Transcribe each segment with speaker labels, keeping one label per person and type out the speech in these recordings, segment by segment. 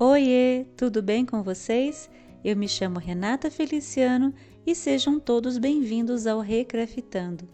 Speaker 1: Oiê, tudo bem com vocês? Eu me chamo Renata Feliciano e sejam todos bem-vindos ao Recraftando.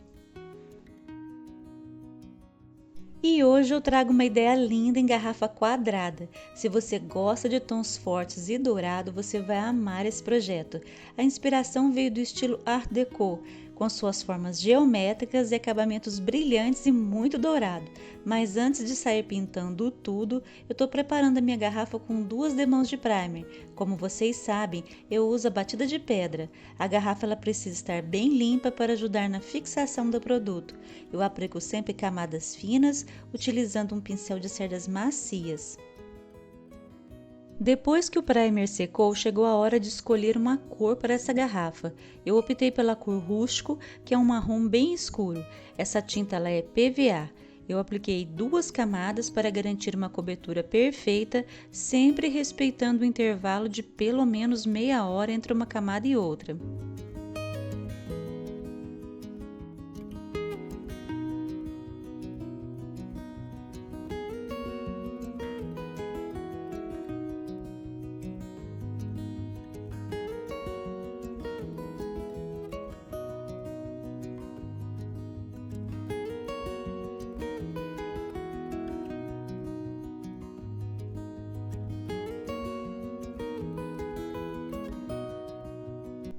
Speaker 1: E hoje eu trago uma ideia linda em garrafa quadrada. Se você gosta de tons fortes e dourado, você vai amar esse projeto. A inspiração veio do estilo Art Deco, com suas formas geométricas e acabamentos brilhantes e muito dourado. Mas antes de sair pintando tudo, eu estou preparando a minha garrafa com 2 demãos de primer. Como vocês sabem, eu uso a batida de pedra. A garrafa ela precisa estar bem limpa para ajudar na fixação do produto. Eu aplico sempre camadas finas, utilizando um pincel de cerdas macias. Depois que o primer secou, chegou a hora de escolher uma cor para essa garrafa. Eu optei pela cor rústico, que é um marrom bem escuro. Essa tinta ela é PVA. Eu apliquei 2 camadas para garantir uma cobertura perfeita, sempre respeitando o intervalo de pelo menos meia hora entre uma camada e outra.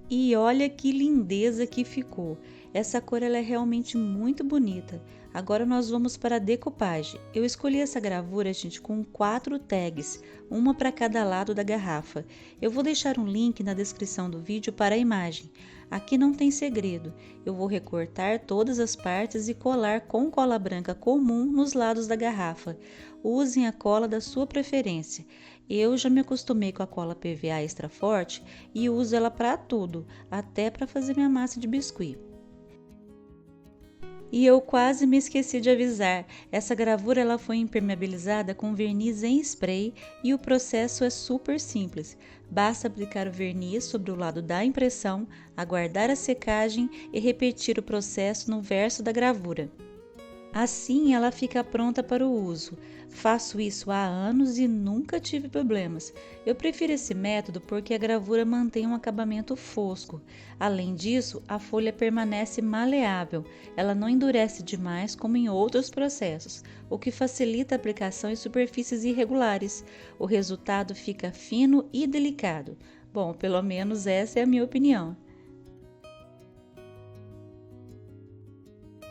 Speaker 1: E olha que lindeza que ficou! Essa cor ela é realmente muito bonita. Agora nós vamos para a decupagem. Eu escolhi essa gravura, gente, com 4 tags, uma para cada lado da garrafa. Eu vou deixar um link na descrição do vídeo para a imagem. Aqui não tem segredo. Eu vou recortar todas as partes e colar com cola branca comum nos lados da garrafa. Usem a cola da sua preferência. Eu já me acostumei com a cola PVA extra forte e uso ela para tudo, até para fazer minha massa de biscuit. E eu quase me esqueci de avisar, essa gravura ela foi impermeabilizada com verniz em spray e o processo é super simples. Basta aplicar o verniz sobre o lado da impressão, aguardar a secagem e repetir o processo no verso da gravura. Assim ela fica pronta para o uso. Faço isso há anos e nunca tive problemas. Eu prefiro esse método porque a gravura mantém um acabamento fosco. Além disso, a folha permanece maleável. Ela não endurece demais como em outros processos, o que facilita a aplicação em superfícies irregulares. O resultado fica fino e delicado. Bom, pelo menos essa é a minha opinião.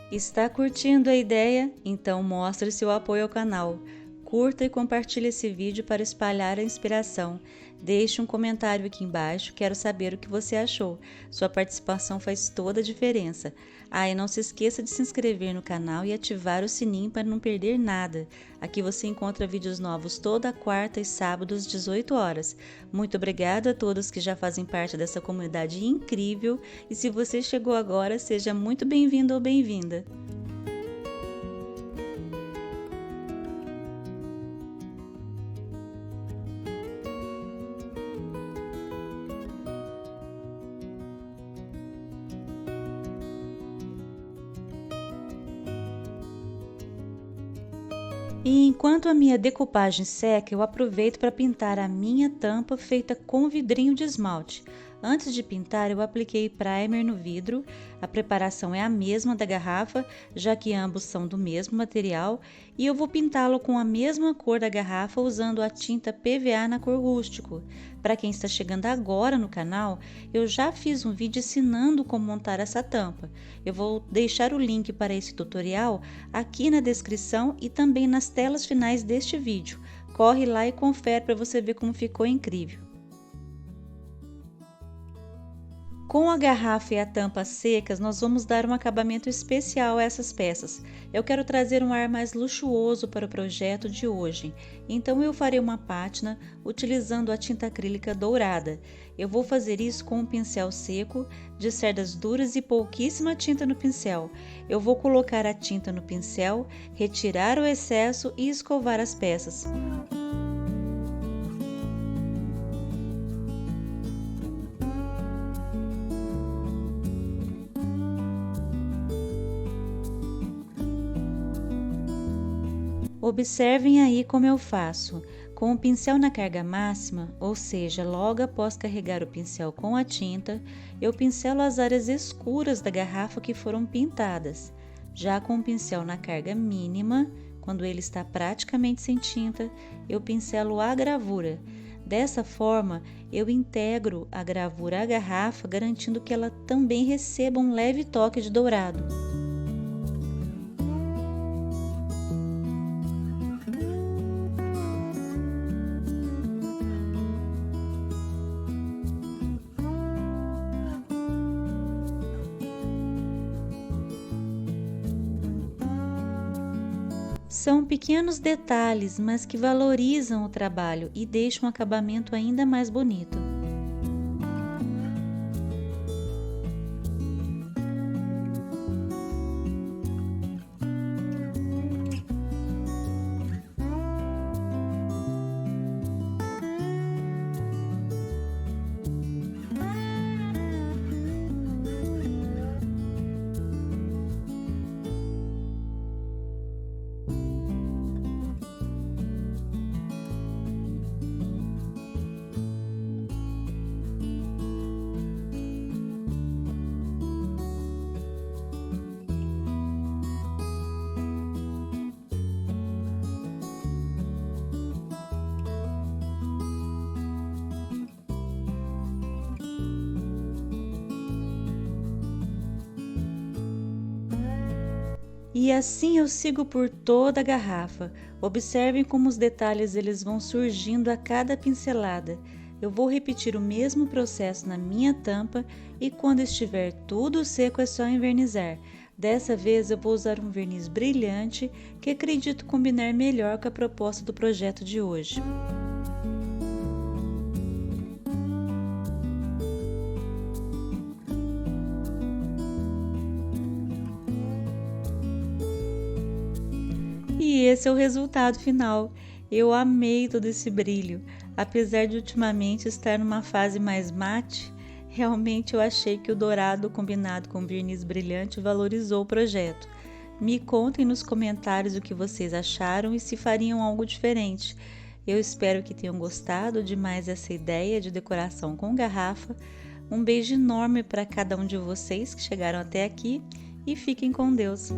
Speaker 1: Está curtindo a ideia? Então mostre seu apoio ao canal. Curta e compartilhe esse vídeo para espalhar a inspiração. Deixe um comentário aqui embaixo, quero saber o que você achou. Sua participação faz toda a diferença. E não se esqueça de se inscrever no canal e ativar o sininho para não perder nada. Aqui você encontra vídeos novos toda quarta e sábado às 18 horas. Muito obrigada a todos que já fazem parte dessa comunidade incrível e se você chegou agora, seja muito bem-vindo ou bem-vinda. E enquanto a minha decupagem seca, eu aproveito para pintar a minha tampa feita com vidrinho de esmalte. Antes de pintar, eu apliquei primer no vidro. A preparação é a mesma da garrafa, já que ambos são do mesmo material, e eu vou pintá-lo com a mesma cor da garrafa usando a tinta PVA na cor rústico. Para quem está chegando agora no canal, eu já fiz um vídeo ensinando como montar essa tampa. Eu vou deixar o link para esse tutorial aqui na descrição e também nas telas finais deste vídeo. Corre lá e confere para você ver como ficou incrível. Com a garrafa e a tampa secas, nós vamos dar um acabamento especial a essas peças. Eu quero trazer um ar mais luxuoso para o projeto de hoje, então eu farei uma pátina utilizando a tinta acrílica dourada. Eu vou fazer isso com um pincel seco, de cerdas duras e pouquíssima tinta no pincel. Eu vou colocar a tinta no pincel, retirar o excesso e escovar as peças. Observem aí como eu faço. Com o pincel na carga máxima, ou seja, logo após carregar o pincel com a tinta, eu pincelo as áreas escuras da garrafa que foram pintadas. Já com o pincel na carga mínima, quando ele está praticamente sem tinta, eu pincelo a gravura. Dessa forma, eu integro a gravura à garrafa, garantindo que ela também receba um leve toque de dourado. São pequenos detalhes, mas que valorizam o trabalho e deixam o acabamento ainda mais bonito. E assim eu sigo por toda a garrafa. Observem como os detalhes eles vão surgindo a cada pincelada. Eu vou repetir o mesmo processo na minha tampa e quando estiver tudo seco é só envernizar. Dessa vez eu vou usar um verniz brilhante que acredito combinar melhor com a proposta do projeto de hoje. E esse é o resultado final. Eu amei todo esse brilho. Apesar de ultimamente estar numa fase mais mate, realmente eu achei que o dourado combinado com verniz brilhante valorizou o projeto. Me contem nos comentários o que vocês acharam e se fariam algo diferente. Eu espero que tenham gostado de mais essa ideia de decoração com garrafa. Um beijo enorme para cada um de vocês que chegaram até aqui e fiquem com Deus.